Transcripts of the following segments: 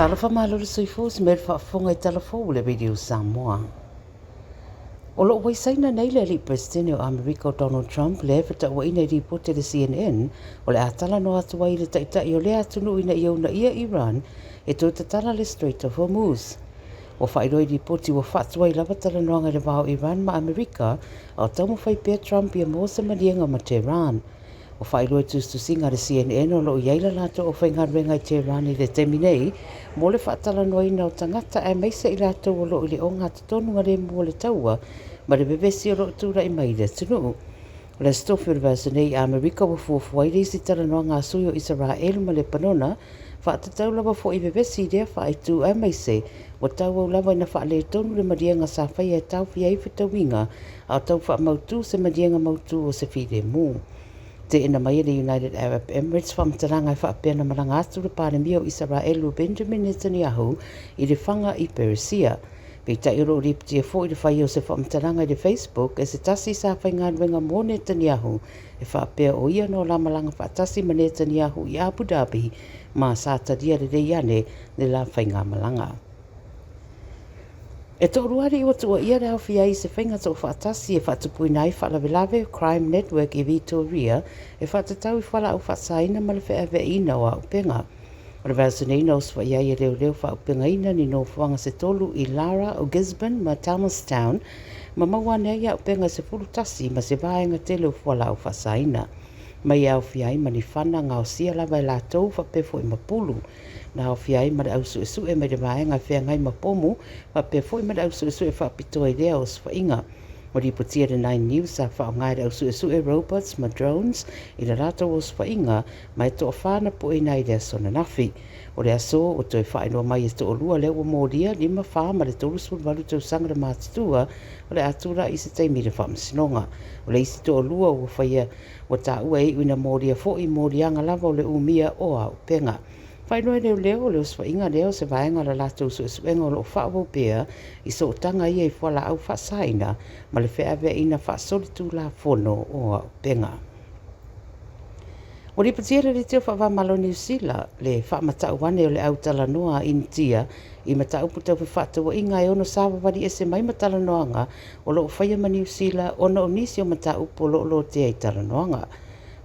Tala Fou mai le soifos me whaafonga I Tala Fou le video Samoa. O lo waisaina nei le li Presidente o Amerika o Donald Trump le fata wa ina ripote le CNN o le atala no atu wai le taitai o le atunu ina iau na ia Iran e tō tatala le Strait of Hormuz. O whairoi ripoti wa whaatua I lava tala noanga le wao Iran ma Amerika au tamu whai pia Trump ia mosa manianga ma Tehran. O whairoi tustusinga le CNN o lo iaila lato o whaingarenga I Tehran I le temi nei mo le whaatala noina o tangata e meisa I lato o lo I le onga tatonunga le mua le taua ma le bebesi o lo tura I mai le tunu. Le stofu le vasa nei Amerika wa fuafuai le isi tala noanga asui o Israel ma le panona whaatatau lava fo I bebesi rea whaaitu e meise o tau au lava ina whaale tonu le marianga sa whai e tau fia I whitawinga au tau wha mautu se marianga mautu o se whire mu. Te ina mai le United Arab Emirates whamtaranga I whaapea na maranga atu le pāremia o Israel o Benjamin Netanyahu I le whanga I Persia. Pei tai oro riptia fo I le whai o se whamtaranga I le Facebook e se tasi sa whainga renga mo Netanyahu e whaapea o ia no la malanga whaatasi ma Netanyahu I Abu Dhabi ma sa tadia le reiane le la whainga malanga. E tō ruari o tua ia rao fia I se whainga tō whaatasi e whaatupui nai whaalavelave Crime Network I Victoria e whaatatau I whala au whaasaina ma le whaewe ina o au penga. O le vasaneina o swa ia I reo wha penga ina ni no whanga se tolu I Lara o Gisborne ma Thomastown ma mawane ia au penga se purutasi ma se vaenga tele o whala au whaasaina. Mai au fiai ma ni whana ngā o sia lava I lātou whapefo I mapulu. Na au fiai ma au su e mai de vaenga whea ngai mapomu whapefo I ma au su e whapito I rea o swainga. O ripotia de 9 News a wha ngai au su e robots ma drones I le lātou o swainga mai to whana po I nai rea sona nafi. O rea so o toi whainoa mai e to o lua leo o mōria lima wha ma le tolu sulu walu tau sanga le mātutua o le atura I se teimi le whamsinonga. O le isi to o lua o whaia o ta ua I uina mōria fo I mōrianga lava o le umia o au penga. Whainoa leo leo swainga leo se vaenga la lātou suenga o lo whaavo pēr I so tanga ia I whala au whaasaina ma le whaavea ina whaasolitu la fono o au penga. O ripatiere le teo whawa malo New Zealand le whaamatau wane o le au tala noa India I matau putau whaatua inga e ono sawa wari e se mai matala noanga o lo whaia ma New Zealand o no nisi o matau po lo te ai tala noanga.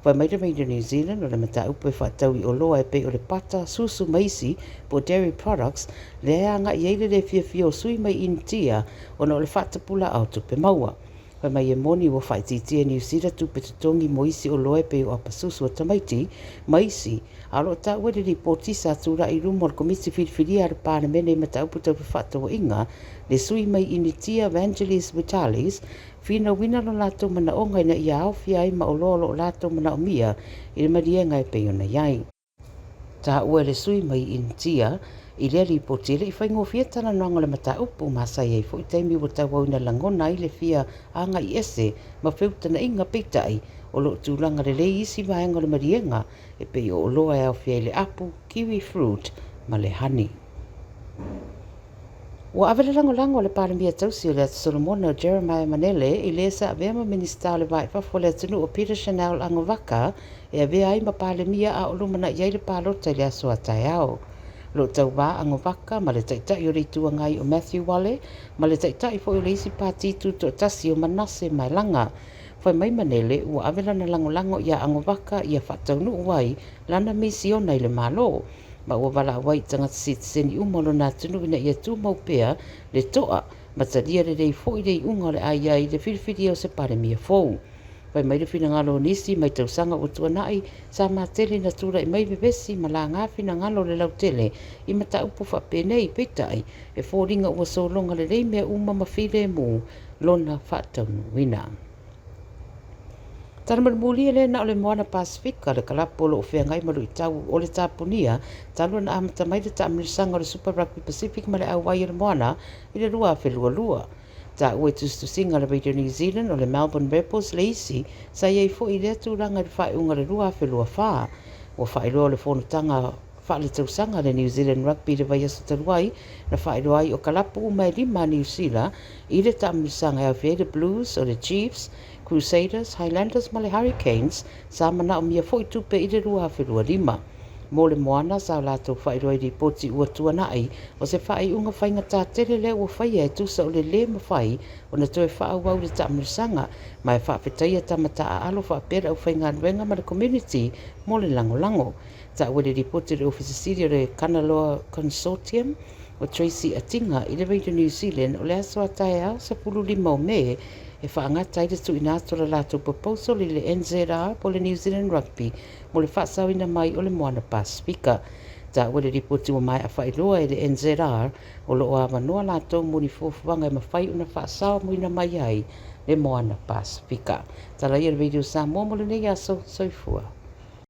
Whai mai de New Zealand o le matau po whaatau I o loa e pe o le pata susu maisi po dairy products le anga I eile le fia o sui mai India o no le whaatapula au tupe maua. Whai mai e moni o whaititia New Zealand tupe tutongi moisi o loa e pe o apasusu o tamaiti maisi a lo ta ua le ripoti sa tura I rumo al komisi whiriwhiria ar pāremene I matau putau whaatau inga le sui mai India Evangelis Vitalis whina wina lo lato mana o ngai na ia au fiai ma o lo lato mana o mia I le marienga e pe o na iai. Ta ua le sui mai India I le ripoti le I whaingo fia tana noanga le mata upu masai e fo I teimi o tau au na langona I le fia anga I ese ma whiutana inga peitai o lo tūlanga le lei isi vaenga le marienga e pe o loa e au fia le apu, kiwi fruit ma le honey. Ua awele lango le pāremia tausi o le atu Solomona o Jeremiah Manele I le sa avea ma minista le vai whafo le atunu o Peter Chanel Angawaka e avea ai ma pāremia a olumana iai le pārota I le aso atai ao. Lo tau wā Angawaka ma le taitai o reitua ngai o Matthew Wale ma le taitai fo I le isi pātitu to tasi o Manase mai langa. Whai mai Manele ua awela na lango ia Angawaka ia whataunu wai lana misiona I le malo. Ma ua wala wai tangata citizen I umalo nā tunu ina ia tū maupea le toa ma taria le rei fo I rei unga le ai ai le whiriwhiri o se pāremia fōu. Wai mai le whina ngalo nisi mai tausanga o tuanai sa mātele na tura I mai bebesi ma la ngā whina ngalo le lautele I mata upo whapene I peitai e fōringa ua solonga le rei mea uma ma whire mū lona whataunu wina. Tana marumuli le na o le moana Pasefika le kalapo lo whea ngai maru I tau o le tāpunia talo na amata mai le taamirisanga o le Super Rugby Pacific ma le au wai le moana I le rua whelua lua. Ta ue tustusinga le Radio New Zealand o le Melbourne Rebels le isi sa iei fo I le aturanga le whaeunga le rua whelua wha. O whaeroa le whonutanga whaale tausanga le New Zealand Rugby le vai aso taruai na whaeroa ai o kalapo mai lima New Zealand I le taamirisanga au whea le Blues o le Chiefs Crusaders, Highlanders ma le Hurricanes sa mana o mia fo I tupe I le rua whelua lima. mo le moana sa lātou whairoi ripoti ua tuanai o se whai unga whainga tā tere leo ua whai e tusa o le ma whai o na toi wha wau le taamrisanga mai whawhetaia tamata a alo whapera o whainga nuenga ma le community mo le lango. Ta ua le ripoti le ofisa siri o le Kanaloa Consortium o Tracy Atinga i le Radio New Zealand o le aso atae au sa pulu 5 o me e whaangata i le tuina atora lātou proposal i le NZR po le New Zealand Rugby mo le whaasawina mai o le moana Pasefika. Ta ua le ripoti ua mai a whailoa i le NZR o lo o awanoa lātou muni fuwhanga e mawhai una whaasawa muina mai ai le moana Pasefika. Tala i le Radio Samoa mo le nei aso soifua.